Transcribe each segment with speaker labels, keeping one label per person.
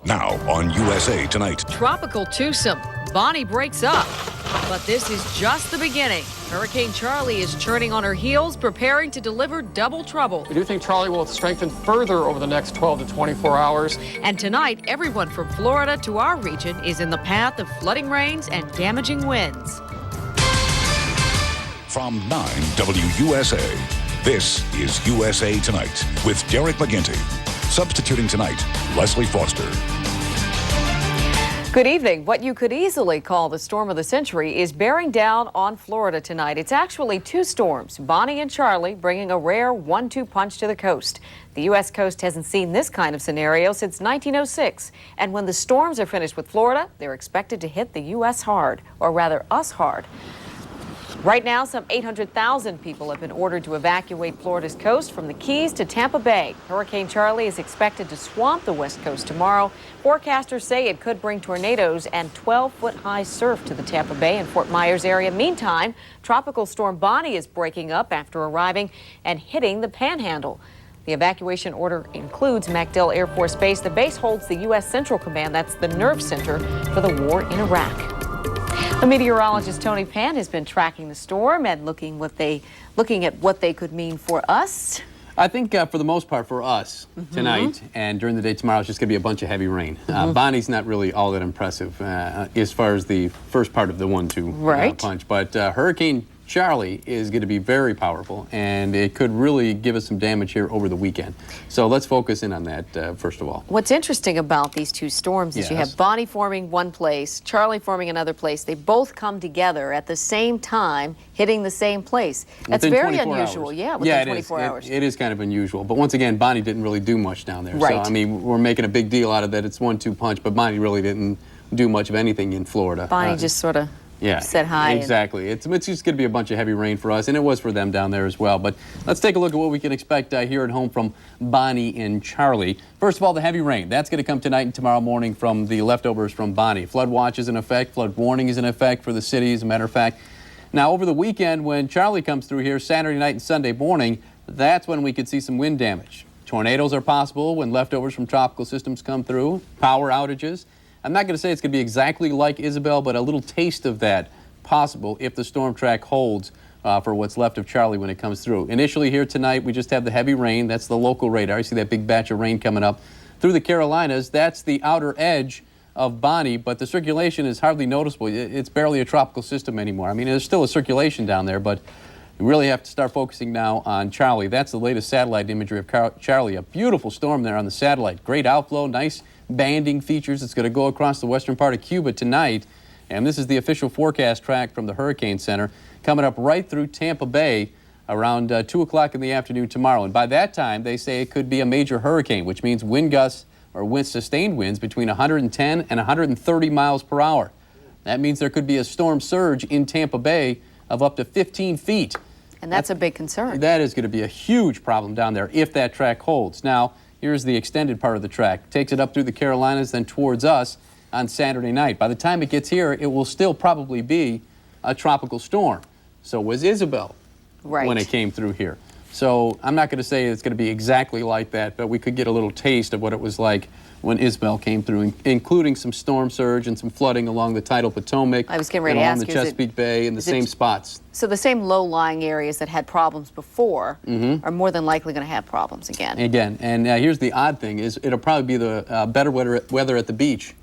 Speaker 1: Now on USA Tonight.
Speaker 2: Tropical twosome. Bonnie breaks up. But this is just the beginning. Hurricane Charlie is churning on her heels, preparing to deliver double trouble.
Speaker 3: We do think Charlie will strengthen further over the next 12 to 24 hours.
Speaker 2: And tonight, everyone from Florida to our region is in the path of flooding rains and damaging winds.
Speaker 1: From 9 WUSA, this is USA Tonight with Derek McGinty. Substituting tonight, Leslie Foster.
Speaker 2: Good evening. What you could easily call the storm of the century is bearing down on Florida tonight. It's actually two storms, Bonnie and Charlie, bringing a rare 1-2 punch to the coast. The U.S. coast hasn't seen this kind of scenario since 1906. And when the storms are finished with Florida, they're expected to hit the U.S. hard, or rather us hard. Right now, some 800,000 people have been ordered to evacuate Florida's coast from the Keys to Tampa Bay. Hurricane Charlie is expected to swamp the west coast tomorrow. Forecasters say it could bring tornadoes and 12-foot-high surf to the Tampa Bay and Fort Myers area. Meantime, Tropical Storm Bonnie is breaking up after arriving and hitting the Panhandle. The evacuation order includes MacDill Air Force Base. The base holds the U.S. Central Command. That's the nerve center for the war in Iraq. The meteorologist Tony Pan has been tracking the storm and looking at what they could mean for us.
Speaker 4: I think for the most part for us tonight and during the day tomorrow, it's just going to be a bunch of heavy rain. Bonnie's not really all that impressive as far as the first part of the 1-2 punch, but Hurricane Charlie is going to be very powerful, and it could really give us some damage here over the weekend. So let's focus in on that first of all.
Speaker 2: What's interesting about these two storms is you have Bonnie forming one place, Charlie forming another place. They both come together at the same time, hitting the same place. That's very unusual.
Speaker 4: Hours.
Speaker 2: Yeah, within 24 hours.
Speaker 4: It is kind of unusual. But once again, Bonnie didn't really do much down there.
Speaker 2: Right.
Speaker 4: So, I mean, we're making a big deal out of that. It's 1-2 punch, but Bonnie really didn't do much of anything in Florida.
Speaker 2: Bonnie just sort of said hi.
Speaker 4: Exactly. It's just going to be a bunch of heavy rain for us, and it was for them down there as well. But let's take a look at what we can expect here at home from Bonnie and Charlie. First of all, the heavy rain. That's going to come tonight and tomorrow morning from the leftovers from Bonnie. Flood watch is in effect. Flood warning is in effect for the city, as a matter of fact. Now, over the weekend, when Charlie comes through here, Saturday night and Sunday morning, that's when we could see some wind damage. Tornadoes are possible when leftovers from tropical systems come through. Power outages. I'm not going to say it's going to be exactly like Isabel, but a little taste of that possible if the storm track holds for what's left of Charlie when it comes through. Initially here tonight, we just have the heavy rain. That's the local radar. You see that big batch of rain coming up through the Carolinas. That's the outer edge of Bonnie, but the circulation is hardly noticeable. It's barely a tropical system anymore. I mean, there's still a circulation down there, but we really have to start focusing now on Charlie. That's the latest satellite imagery of Charlie. A beautiful storm there on the satellite. Great outflow, nice banding features. It's going to go across the western part of Cuba tonight. And this is the official forecast track from the Hurricane Center, coming up right through Tampa Bay around 2 o'clock in the afternoon tomorrow. And by that time, they say it could be a major hurricane, which means wind gusts or sustained winds between 110 and 130 miles per hour. That means there could be a storm surge in Tampa Bay of up to 15 feet.
Speaker 2: And that's a big concern.
Speaker 4: That is going to be a huge problem down there if that track holds. Now, here's the extended part of the track. Takes it up through the Carolinas, then towards us on Saturday night. By the time it gets here, it will still probably be a tropical storm. So was Isabel when it came through here. So I'm not going to say it's going to be exactly like that, but we could get a little taste of what it was like when Isabel came through, including some storm surge and some flooding along the tidal Potomac.
Speaker 2: I was getting ready to ask
Speaker 4: you, along the Chesapeake Bay in the same spots.
Speaker 2: So the same low-lying areas that had problems before are more than likely going to have problems again.
Speaker 4: And here's the odd thing, is it'll probably be the better weather at the beach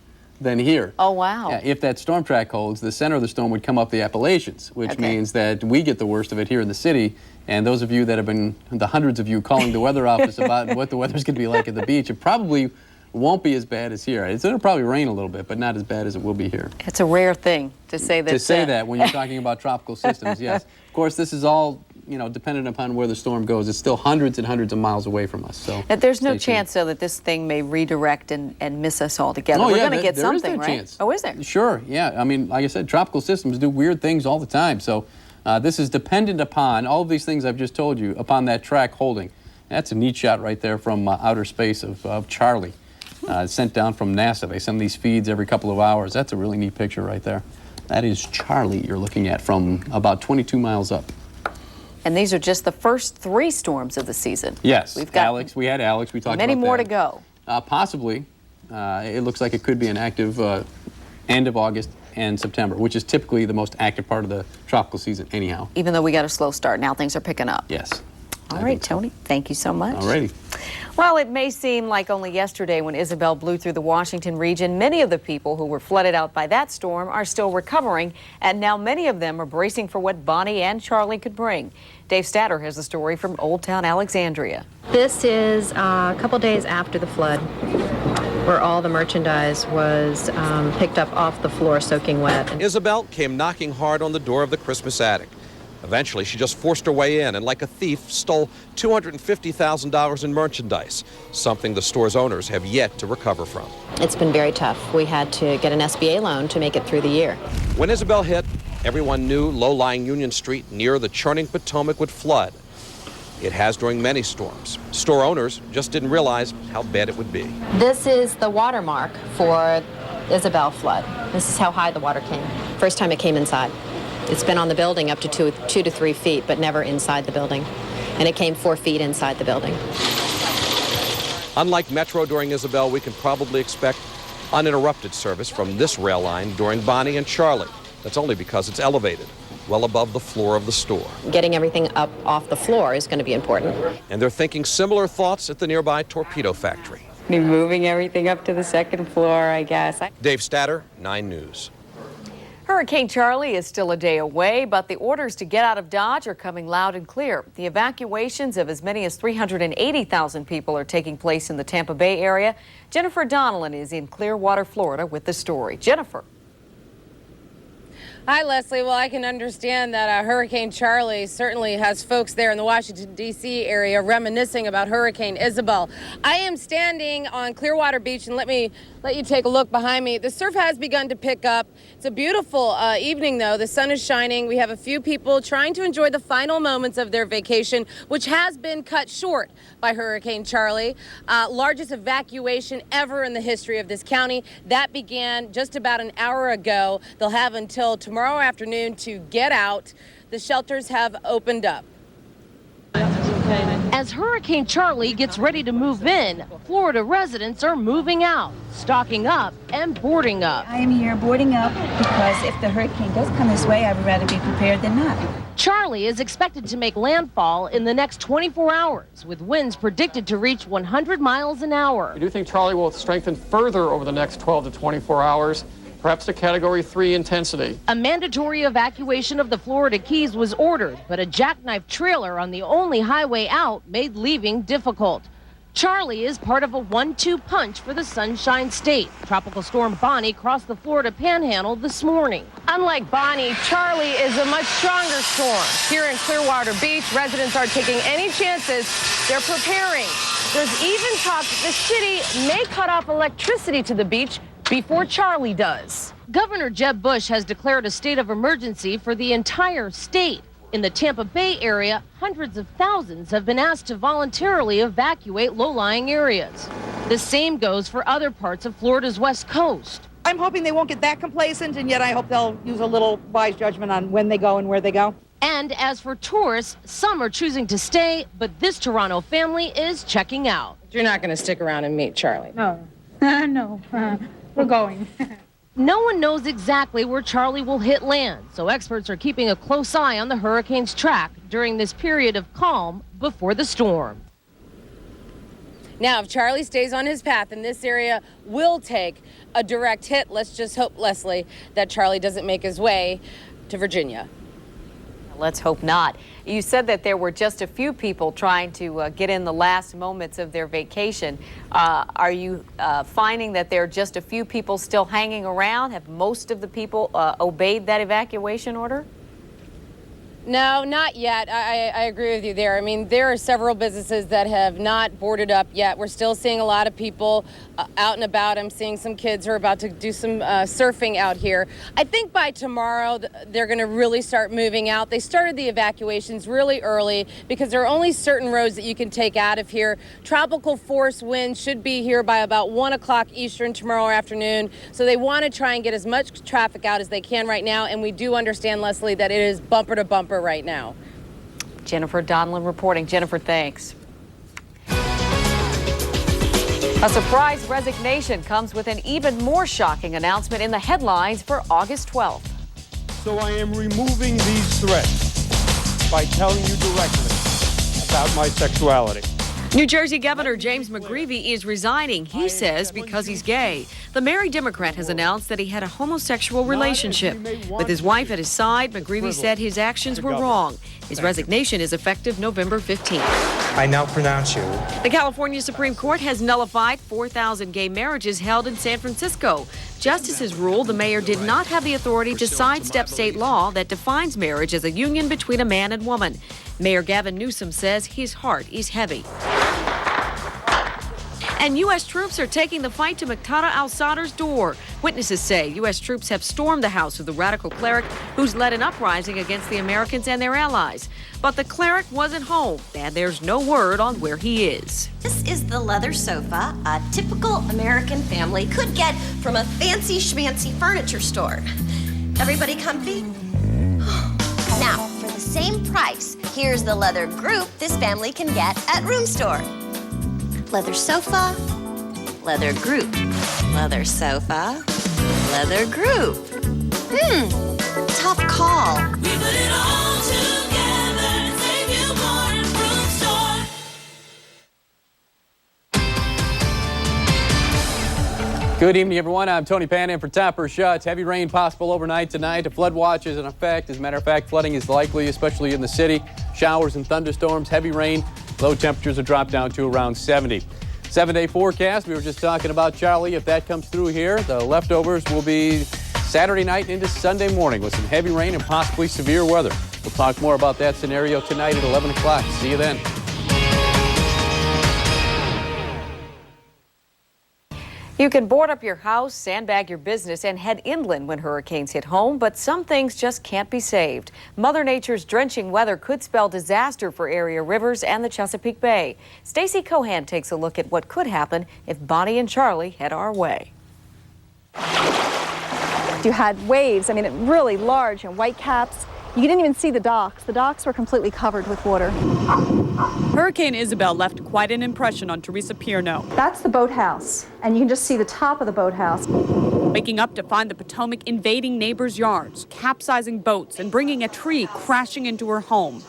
Speaker 4: than here.
Speaker 2: Oh, wow.
Speaker 4: Yeah, if that storm track holds, the center of the storm would come up the Appalachians, which means that we get the worst of it here in the city. And those of you that have been, the hundreds of you calling the weather office about what the weather's going to be like at the beach, it probably won't be as bad as here. It'll probably rain a little bit, but not as bad as it will be here.
Speaker 2: It's a rare thing to say that.
Speaker 4: To say that when you're talking about tropical systems, yes. Of course, this is all, dependent upon where the storm goes. It's still hundreds and hundreds of miles away from us. So
Speaker 2: there's no chance, though, that this thing may redirect and miss us altogether. We're going to get something, right?
Speaker 4: Chance.
Speaker 2: Oh, is there?
Speaker 4: Sure, yeah. I mean, like I said, tropical systems do weird things all the time. So this is dependent upon all of these things I've just told you, upon that track holding. That's a neat shot right there from outer space of Charlie. Sent down from NASA. They send these feeds every couple of hours. That's a really neat picture right there. That is Charlie you're looking at from about 22 miles up.
Speaker 2: And these are just the first 3 storms of the season.
Speaker 4: Yes.
Speaker 2: We've got
Speaker 4: Alex. We had Alex. We talked about
Speaker 2: many more
Speaker 4: that.
Speaker 2: to go.
Speaker 4: Possibly. it looks like it could be an active end of August and September, which is typically the most active part of the tropical season anyhow.
Speaker 2: Even though we got a slow start, now things are picking up.
Speaker 4: Yes.
Speaker 2: All right, Tony, thank you so much.
Speaker 4: All righty.
Speaker 2: Well, it may seem like only yesterday when Isabel blew through the Washington region, many of the people who were flooded out by that storm are still recovering, and now many of them are bracing for what Bonnie and Charlie could bring. Dave Statter has a story from Old Town Alexandria.
Speaker 5: This is a couple days after the flood, where all the merchandise was picked up off the floor soaking wet.
Speaker 6: Isabel came knocking hard on the door of the Christmas attic. Eventually, she just forced her way in and, like a thief, stole $250,000 in merchandise, something the store's owners have yet to recover from.
Speaker 5: It's been very tough. We had to get an SBA loan to make it through the year.
Speaker 6: When Isabel hit, everyone knew low-lying Union Street near the churning Potomac would flood. It has during many storms. Store owners just didn't realize how bad it would be.
Speaker 5: This is the watermark for Isabel flood. This is how high the water came. First time it came inside. It's been on the building up to 2 to 3 feet, but never inside the building. And it came 4 feet inside the building.
Speaker 6: Unlike Metro during Isabel, we can probably expect uninterrupted service from this rail line during Bonnie and Charlie. That's only because it's elevated, well above the floor of the store.
Speaker 5: Getting everything up off the floor is going to be important.
Speaker 6: And they're thinking similar thoughts at the nearby torpedo factory.
Speaker 7: Be moving everything up to the second floor, I guess.
Speaker 6: Dave Statter, 9 News.
Speaker 2: Hurricane Charlie is still a day away, but the orders to get out of Dodge are coming loud and clear. The evacuations of as many as 380,000 people are taking place in the Tampa Bay area. Jennifer Donnellan is in Clearwater, Florida with the story. Jennifer.
Speaker 8: Hi, Leslie. Well, I can understand that Hurricane Charlie certainly has folks there in the Washington, D.C. area reminiscing about Hurricane Isabel. I am standing on Clearwater Beach, and let you take a look behind me. The surf has begun to pick up. It's a beautiful evening, though. The sun is shining. We have a few people trying to enjoy the final moments of their vacation, which has been cut short by Hurricane Charlie. Largest evacuation ever in the history of this county. That began just about an hour ago. They'll have until tomorrow afternoon to get out. The shelters have opened up.
Speaker 9: As Hurricane Charlie gets ready to move in, Florida residents are moving out, stocking up and boarding up.
Speaker 10: I am here boarding up because if the hurricane does come this way, I would rather be prepared than not.
Speaker 9: Charlie is expected to make landfall in the next 24 hours, with winds predicted to reach 100 miles an hour.
Speaker 3: I do think Charlie will strengthen further over the next 12 to 24 hours. Perhaps to Category 3 intensity.
Speaker 9: A mandatory evacuation of the Florida Keys was ordered, but a jackknife trailer on the only highway out made leaving difficult. Charlie is part of a 1-2 punch for the Sunshine State. Tropical Storm Bonnie crossed the Florida Panhandle this morning.
Speaker 8: Unlike Bonnie, Charlie is a much stronger storm. Here in Clearwater Beach, residents aren't taking any chances. They're preparing. There's even talk that the city may cut off electricity to the beach before Charlie does.
Speaker 9: Governor Jeb Bush has declared a state of emergency for the entire state. In the Tampa Bay area, hundreds of thousands have been asked to voluntarily evacuate low-lying areas. The same goes for other parts of Florida's west coast.
Speaker 11: I'm hoping they won't get that complacent, and yet I hope they'll use a little wise judgment on when they go and where they go.
Speaker 9: And as for tourists, some are choosing to stay, but this Toronto family is checking out.
Speaker 8: You're not going to stick around and meet Charlie.
Speaker 10: No, no, we're going.
Speaker 9: No one knows exactly where Charlie will hit land, so experts are keeping a close eye on the hurricane's track during this period of calm before the storm.
Speaker 8: Now, if Charlie stays on his path, then this area will take a direct hit. Let's just hope, Leslie, that Charlie doesn't make his way to Virginia.
Speaker 2: Let's hope not. You said that there were just a few people trying to get in the last moments of their vacation. Are you finding that there are just a few people still hanging around? Have most of the people obeyed that evacuation order?
Speaker 8: No, not yet. I agree with you there. I mean, there are several businesses that have not boarded up yet. We're still seeing a lot of people out and about. I'm seeing some kids who are about to do some surfing out here. I think by tomorrow, they're going to really start moving out. They started the evacuations really early because there are only certain roads that you can take out of here. Tropical force winds should be here by about 1 o'clock Eastern tomorrow afternoon. So they want to try and get as much traffic out as they can right now. And we do understand, Leslie, that it is bumper to bumper right now.
Speaker 2: Jennifer Donnellan reporting. Jennifer, thanks. A surprise resignation comes with an even more shocking announcement in the headlines for August 12th.
Speaker 12: So I am removing these threats by telling you directly about my sexuality.
Speaker 2: New Jersey Governor James McGreevey is resigning, he says, because he's gay. The married Democrat has announced that he had a homosexual relationship. With his wife at his side, McGreevey said his actions were wrong. His resignation is effective November 15th.
Speaker 13: I now pronounce you.
Speaker 2: The California Supreme Court has nullified 4,000 gay marriages held in San Francisco. Justices ruled the mayor did not have the authority to sidestep state law that defines marriage as a union between a man and woman. Mayor Gavin Newsom says his heart is heavy. And U.S. troops are taking the fight to Muqtada al-Sadr's door. Witnesses say U.S. troops have stormed the house of the radical cleric who's led an uprising against the Americans and their allies. But the cleric wasn't home, and there's no word on where he is.
Speaker 14: This is the leather sofa a typical American family could get from a fancy schmancy furniture store. Everybody comfy? Now, for the same price, here's the leather group this family can get at Room Store. Leather sofa, leather group, leather sofa, leather group. Tough call. We put it all together and save you more at Room Store.
Speaker 4: Good evening, everyone. I'm Tony Pan in for Topper Shots. Heavy rain possible overnight tonight. A flood watch is in effect. As a matter of fact, flooding is likely, especially in the city. Showers and thunderstorms, heavy rain. Low temperatures will drop down to around 70. 7-day forecast. We were just talking about Charlie. If that comes through here, the leftovers will be Saturday night into Sunday morning with some heavy rain and possibly severe weather. We'll talk more about that scenario tonight at 11 o'clock. See you then.
Speaker 2: You can board up your house, sandbag your business, and head inland when hurricanes hit home, but some things just can't be saved. Mother Nature's drenching weather could spell disaster for area rivers and the Chesapeake Bay. Stacy Cohan takes a look at what could happen if Bonnie and Charlie head our way.
Speaker 15: You had waves, really large and white caps. You didn't even see the docks. The docks were completely covered with water.
Speaker 16: Hurricane Isabel left quite an impression on Teresa Pierno.
Speaker 15: That's the boathouse, and you can just see the top of the boathouse.
Speaker 16: Waking up to find the Potomac invading neighbors' yards, capsizing boats, and bringing a tree crashing into her home.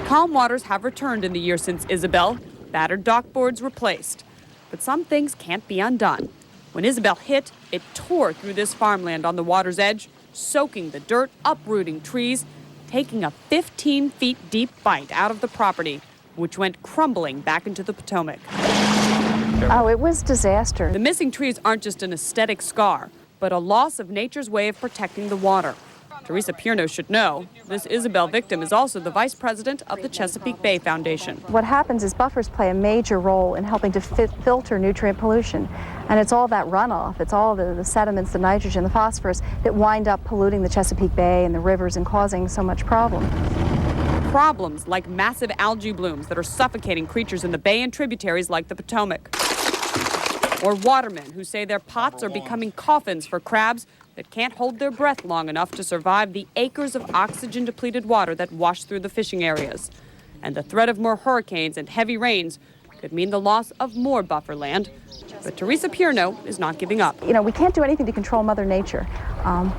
Speaker 16: Calm waters have returned in the year since Isabel, battered dockboards replaced. But some things can't be undone. When Isabel hit, it tore through this farmland on the water's edge, soaking the dirt, uprooting trees, taking a 15 feet deep bite out of the property, which went crumbling back into the Potomac.
Speaker 15: Oh, it was disaster.
Speaker 16: The missing trees aren't just an aesthetic scar, but a loss of nature's way of protecting the water. Teresa Pierno should know this Isabel victim is also the vice president of the Chesapeake Bay Foundation.
Speaker 15: What happens is buffers play a major role in helping to filter nutrient pollution. And it's all that runoff, it's all the sediments, the nitrogen, the phosphorus that wind up polluting the Chesapeake Bay and the rivers and causing so much problem.
Speaker 16: Problems like massive algae blooms that are suffocating creatures in the bay and tributaries like the Potomac. Or watermen who say their pots are becoming coffins for crabs that can't hold their breath long enough to survive the acres of oxygen-depleted water that wash through the fishing areas. And the threat of more hurricanes and heavy rains could mean the loss of more buffer land. But Teresa Pierno is not giving up.
Speaker 15: We can't do anything to control Mother Nature,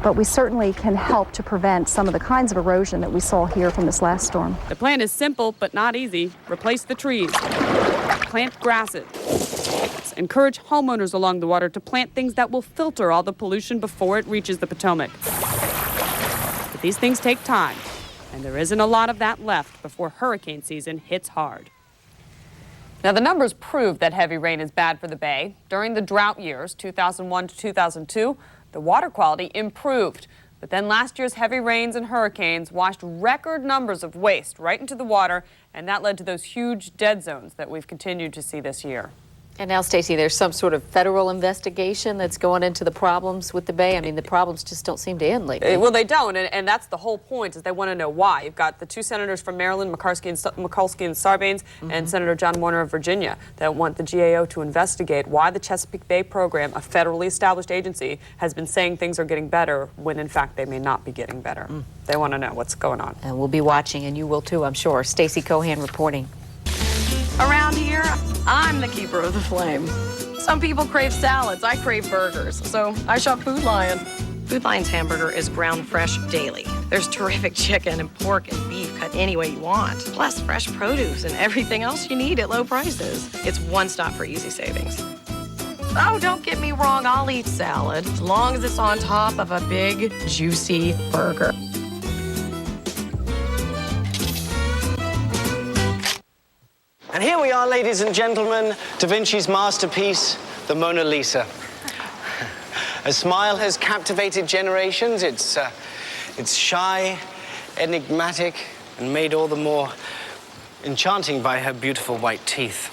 Speaker 15: but we certainly can help to prevent some of the kinds of erosion that we saw here from this last storm.
Speaker 16: The plan is simple but not easy. Replace the trees, plant grasses, encourage homeowners along the water to plant things that will filter all the pollution before it reaches the Potomac. But these things take time, and there isn't a lot of that left before hurricane season hits hard. Now, the numbers prove that heavy rain is bad for the Bay. During the drought years, 2001 to 2002, the water quality improved. But then last year's heavy rains and hurricanes washed record numbers of waste right into the water, and that led to those huge dead zones that we've continued to see this year.
Speaker 2: And now, Stacey, there's some sort of federal investigation that's going into the problems with the Bay. The problems just don't seem to end lately.
Speaker 16: Well, they don't, and that's the whole point, is they want to know why. You've got the two senators from Maryland, Mikulski and Sarbanes, and Senator John Warner of Virginia, that want the GAO to investigate why the Chesapeake Bay program, a federally established agency, has been saying things are getting better when, in fact, they may not be getting better. They want to know what's going on.
Speaker 2: And we'll be watching, and you will too, I'm sure. Stacy Cohan reporting.
Speaker 17: Around here, I'm the keeper of the flame. Some people crave salads, I crave burgers, so I shop Food Lion. Food Lion's hamburger is ground fresh daily. There's terrific chicken and pork and beef cut any way you want, plus fresh produce and everything else you need at low prices. It's one stop for easy savings. Oh, don't get me wrong, I'll eat salad, as long as it's on top of a big, juicy burger.
Speaker 18: And here we are, ladies and gentlemen, Da Vinci's masterpiece, the Mona Lisa. Her smile has captivated generations. It's shy, enigmatic, and made all the more enchanting by her beautiful white teeth.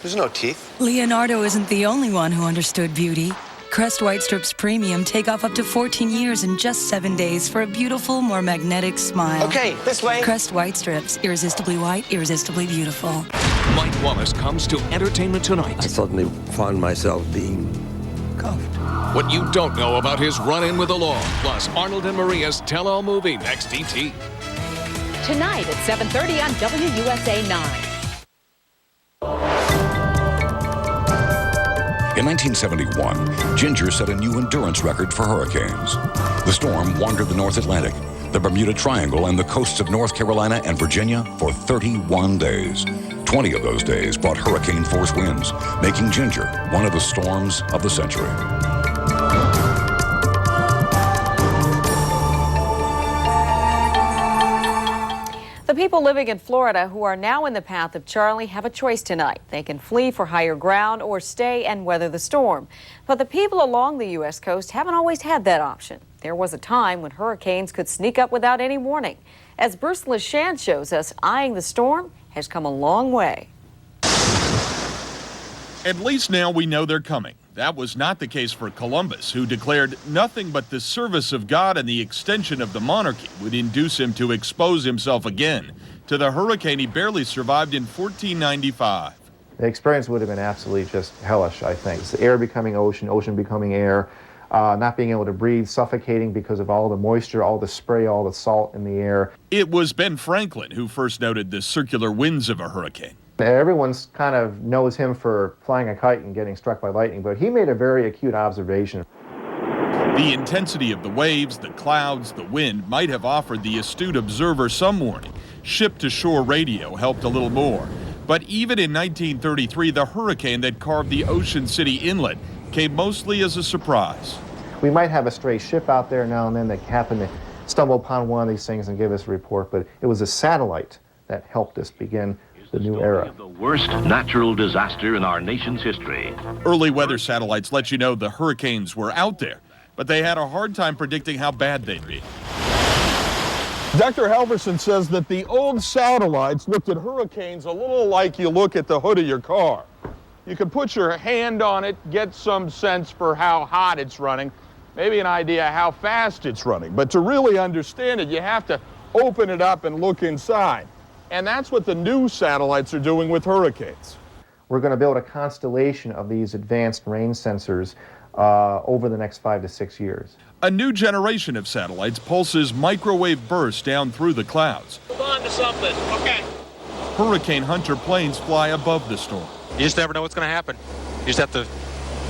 Speaker 19: There's no teeth.
Speaker 20: Leonardo isn't the only one who understood beauty. Crest White Strips Premium take off up to 14 years in just 7 days for a beautiful, more magnetic smile.
Speaker 18: Okay, this way.
Speaker 20: Crest White Strips. Irresistibly white, irresistibly beautiful.
Speaker 1: Mike Wallace comes to Entertainment Tonight.
Speaker 19: I suddenly found myself being cuffed.
Speaker 1: What you don't know about his run-in with the law, plus Arnold and Maria's tell-all movie next ET.
Speaker 2: Tonight at 7:30 on WUSA 9.
Speaker 1: In 1971, Ginger set a new endurance record for hurricanes. The storm wandered the North Atlantic, the Bermuda Triangle, and the coasts of North Carolina and Virginia for 31 days. 20 of those days brought hurricane-force winds, making Ginger one of the storms of the century.
Speaker 2: The people living in Florida who are now in the path of Charlie have a choice tonight. They can flee for higher ground or stay and weather the storm. But the people along the U.S. coast haven't always had that option. There was a time when hurricanes could sneak up without any warning. As Bruce LeShan shows us, eyeing the storm has come a long way.
Speaker 21: At least now we know they're coming. That was not the case for Columbus, who declared nothing but the service of God and the extension of the monarchy would induce him to expose himself again to the hurricane he barely survived in 1495.
Speaker 22: The experience would have been absolutely just hellish, I think. It's the air becoming ocean, ocean becoming air, not being able to breathe, suffocating because of all the moisture, all the spray, all the salt in the air.
Speaker 21: It was Ben Franklin who first noted the circular winds of a hurricane.
Speaker 22: Everyone's kind of knows him for flying a kite and getting struck by lightning, but he made a very acute observation.
Speaker 21: The intensity of the waves, the clouds, the wind might have offered the astute observer some warning. Ship-to-shore radio helped a little more. But even in 1933, the hurricane that carved the Ocean City inlet came mostly as a surprise.
Speaker 22: We might have a stray ship out there now and then that happened to stumble upon one of these things and give us a report, but it was a satellite that helped us begin the new era.
Speaker 23: The worst natural disaster in our nation's history.
Speaker 21: Early weather satellites let you know the hurricanes were out there, but they had a hard time predicting how bad they'd be.
Speaker 12: Dr. Halverson says that the old satellites looked at hurricanes a little like you look at the hood of your car. You can put your hand on it, get some sense for how hot it's running, maybe an idea how fast it's running. But to really understand it, you have to open it up and look inside. And that's what the new satellites are doing with hurricanes.
Speaker 22: We're going to build a constellation of these advanced rain sensors over the next 5 to 6 years.
Speaker 21: A new generation of satellites pulses microwave bursts down through the clouds.
Speaker 24: Hold on to something, okay.
Speaker 21: Hurricane Hunter planes fly above the storm.
Speaker 24: You just never know what's going to happen. You just have to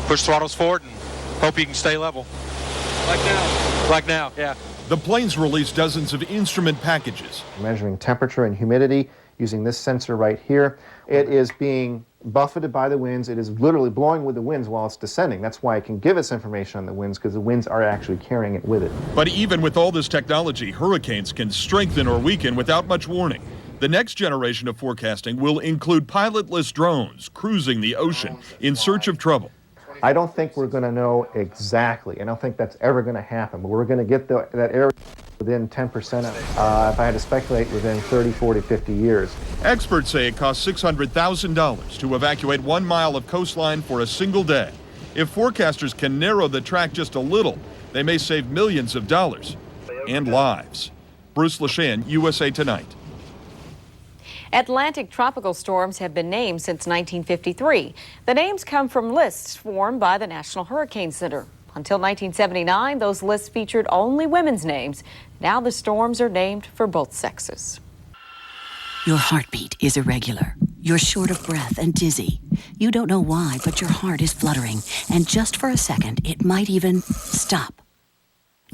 Speaker 24: push throttles forward and hope you can stay level. Like now. Like now, yeah.
Speaker 21: The planes release dozens of instrument packages.
Speaker 22: Measuring temperature and humidity using this sensor right here. It is being buffeted by the winds. It is literally blowing with the winds while it's descending. That's why it can give us information on the winds, because the winds are actually carrying it with it.
Speaker 21: But even with all this technology, hurricanes can strengthen or weaken without much warning. The next generation of forecasting will include pilotless drones cruising the ocean in search of trouble.
Speaker 22: I don't think we're going to know exactly. I don't think that's ever going to happen, but we're going to get that area within 10% of it. If I had to speculate, within 30, 40, 50 years.
Speaker 21: Experts say it costs $600,000 to evacuate 1 mile of coastline for a single day. If forecasters can narrow the track just a little, they may save millions of dollars and lives. Bruce LeShan, USA Tonight.
Speaker 2: Atlantic tropical storms have been named since 1953. The names come from lists formed by the National Hurricane Center. Until 1979, those lists featured only women's names. Now the storms are named for both sexes.
Speaker 25: Your heartbeat is irregular.
Speaker 3: You're short of breath and dizzy. You don't know why, but your heart is fluttering, and just for a second, it might even stop.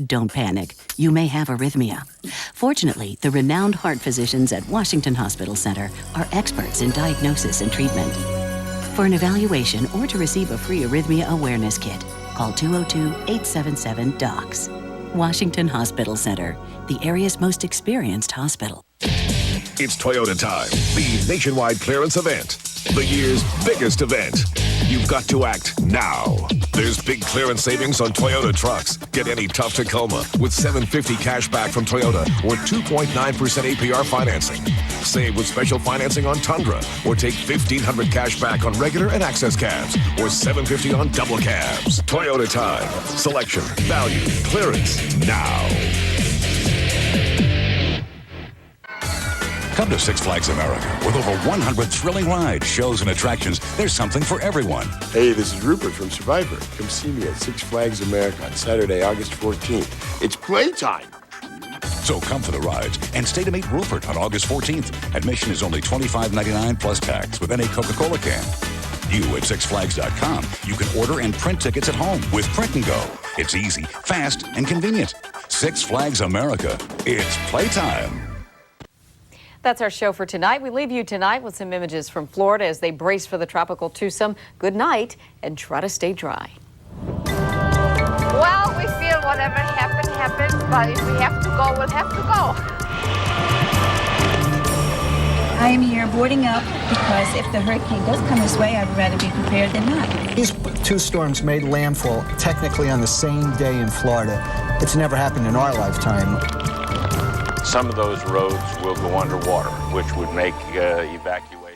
Speaker 3: Don't panic. You may have arrhythmia. Fortunately, the renowned heart physicians at Washington Hospital Center are experts in diagnosis and treatment. For an evaluation or to receive a free arrhythmia awareness kit, call 202-877-DOCS. Washington Hospital Center, the area's most experienced hospital.
Speaker 5: It's Toyota time, the nationwide clearance event, the year's biggest event. You've got to act now. There's big clearance savings on Toyota trucks. Get any tough Tacoma with $750 cash back from Toyota or 2.9% APR financing. Save with special financing on Tundra or take $1,500 cash back on regular and access cabs or $750 on double cabs. Toyota time. Selection, value, clearance, now.
Speaker 1: Come to Six Flags America. With over 100 thrilling rides, shows, and attractions, there's something for everyone.
Speaker 6: Hey, this is Rupert from Survivor. Come see me at Six Flags America on Saturday, August 14th. It's playtime.
Speaker 1: So come for the rides and stay to meet Rupert on August 14th. Admission is only $25.99 plus tax with any Coca-Cola can. You at SixFlags.com. You can order and print tickets at home with Print and Go. It's easy, fast, and convenient. Six Flags America. It's playtime.
Speaker 2: That's our show for tonight. We leave you tonight with some images from Florida as they brace for the tropical twosome. Good night, and try to stay dry.
Speaker 7: Well, we feel whatever happens, but if we have to go, we'll have to go.
Speaker 10: I am here boarding up because if the hurricane does come this way, I'd rather be prepared than not.
Speaker 25: These two storms made landfall technically on the same day in Florida. It's never happened in our lifetime.
Speaker 26: Some of those roads will go underwater, which would make evacuation.